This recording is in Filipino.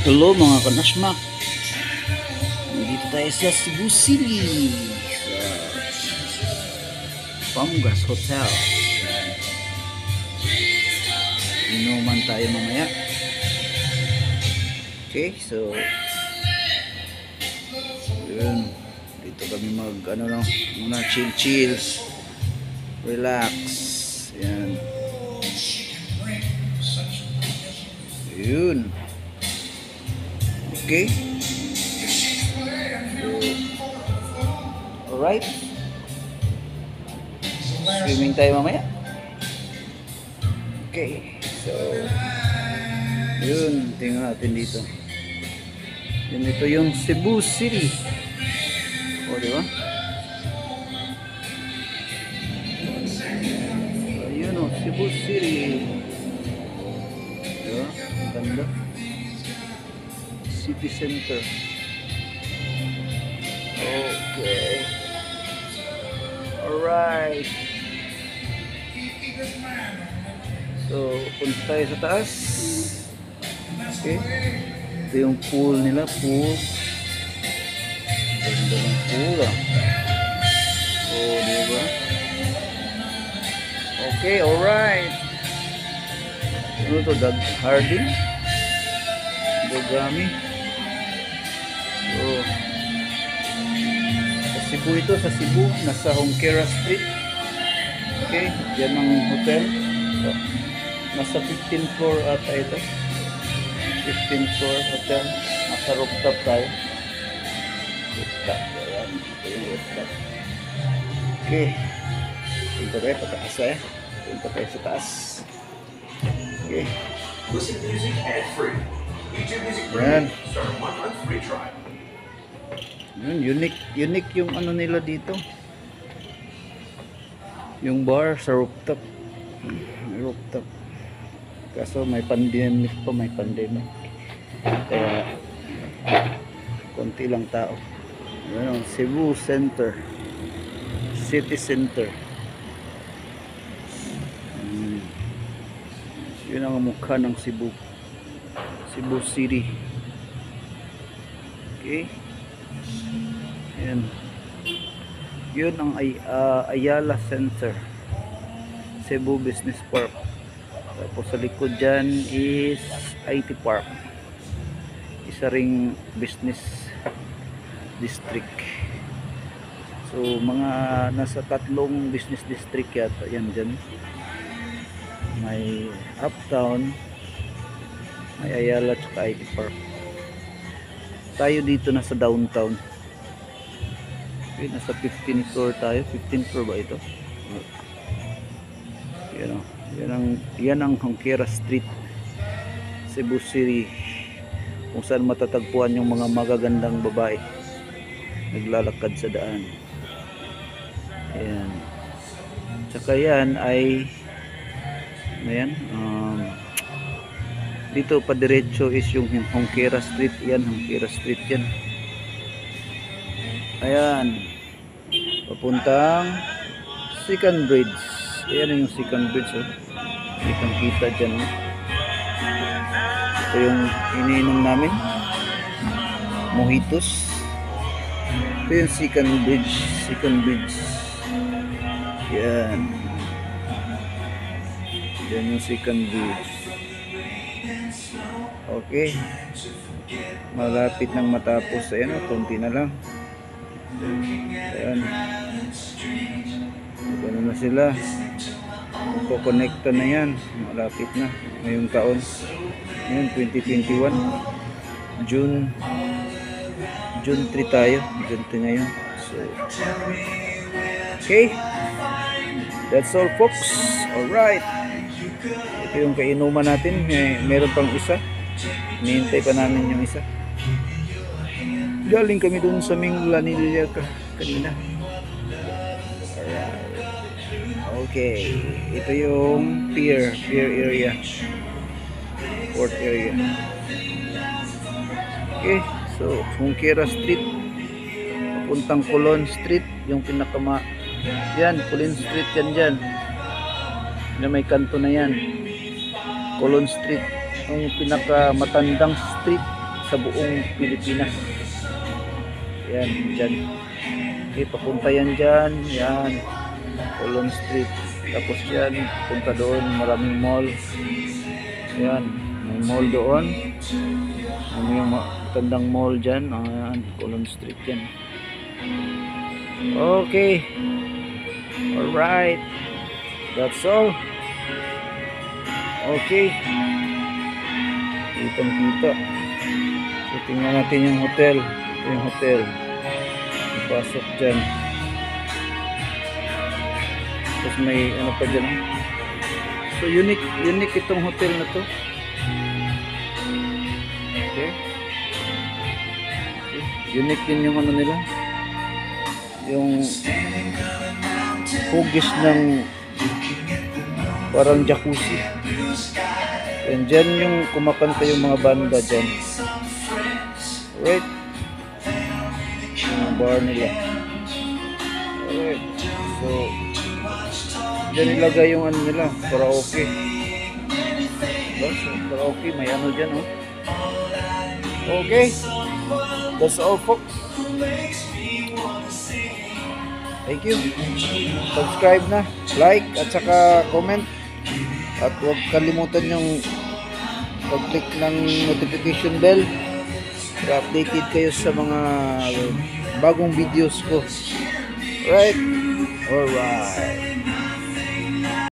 Hello mga kanasmak, dito tayo sa Cebu City sa Pangas Hotel. Inuman tayo mamaya. Okay, so yun, dito kami mag lang muna, chill, relax. Yan, yun. Okay. Alright. Swimming tayo mamaya. Okay. So, yun. Tingnan natin dito. Yun, ito yung Cebu City. O, diba? Ayun o, Cebu City. Diba? Ang ganda. City Center. Okay. Alright. So, punta tayo sa taas. Okay. Ito yung pool nila. Pool. Ganda ng pool ah. Oh, diba? Okay, alright. Ano to? Doug Harding? Dogami. So, sa Cebu ito, sa Cebu, nasa Hongkera Street. Okay, yan ang hotel. So, nasa 15th floor ata ito. 15th floor hotel. Nasa rooftop tayo. Rooftop. Ayan, ito yung rooftop. Okay. Punta tayo, pataas tayo. Punta tayo sa taas. Okay. Listen music ad free. YouTube Music Yan. Premium. Start 1 month free trial. Yun, unique yung ano nila dito. Yung bar sa rooftop. Rooftop. Kaso may pandemic pa, Kaya konti lang tao. Yan, Cebu Center. City Center. Yun ang mukha ng Cebu. Cebu City. Okay. Yan. Yun ang Ayala Center. Cebu Business Park. Tapos sa likod dyan is IT Park. Isa ring business district. So mga nasa tatlong business district yata yan dyan. May Uptown, may Ayala at IT Park. Tayo dito nasa downtown. Okay, nasa 15th floor tayo. 15th floor ba ito? Yan ang Hongkera Street, Cebu City, kung saan matatagpuan yung mga magagandang babae naglalakad sa daan. Ayan. Tsaka yan ay dito pa diretso is yung Hongkera Street. Yan, Hongkera Street yan. Ayan, papuntang Second Bridge. Ayan yung Second Bridge, oh. Kitang kita dyan, oh. Ito yung iniinom namin, mojitos. Ito yung Second Bridge. Yan, yan yung Second Bridge. Okay, malapit nang matapos. Ayan, oh, konti na lang. Ayan, ano na sila, magko-connecta na yan, malapit na ngayong taon. Ayan, 2021 June 3 tayo, June 3 ngayon. So, okay, that's all folks. Alright, ito yung kainuman natin. Meron pang isa, hinihintay pa namin yung isa. Galing kami dun sa Minglanilla kanina. Alright. Okay, ito yung pier area, port area. Okay, so Hongkera Street papuntang Colon Street, yung yan, Colon Street yan dyan na may kanto na yan. Colon Street, yung pinaka matandang street sa buong Pilipinas. Yan, dyan. Okay, papunta yan dyan. Yan, Colon Street. Tapos yan, punta doon, maraming mall. Yan, may mall doon. May matandang mall dyan. Ayan, Colon Street yan. Okay. Alright. That's all. Okay. Kitang-kita. So, tingnan natin yung hotel. Ito yung hotel. Ipasok dyan. Tapos may ano pa dyan. So, unique itong hotel na to. Okay. Unique din yung ano nila. Yung hugis ng parang jacuzzi. And dyan yung kumakanta yung mga banda dyan. Alright. Yung bar nila. Alright. So, dyan ilagay yung ano nila. Karaoke. Diba? So, karaoke. May ano dyan, oh. Okay. That's all, folks. Thank you. Subscribe na, like at saka comment. At huwag kalimutan yung pag-click ng notification bell para updated kayo sa mga bagong videos ko. Alright.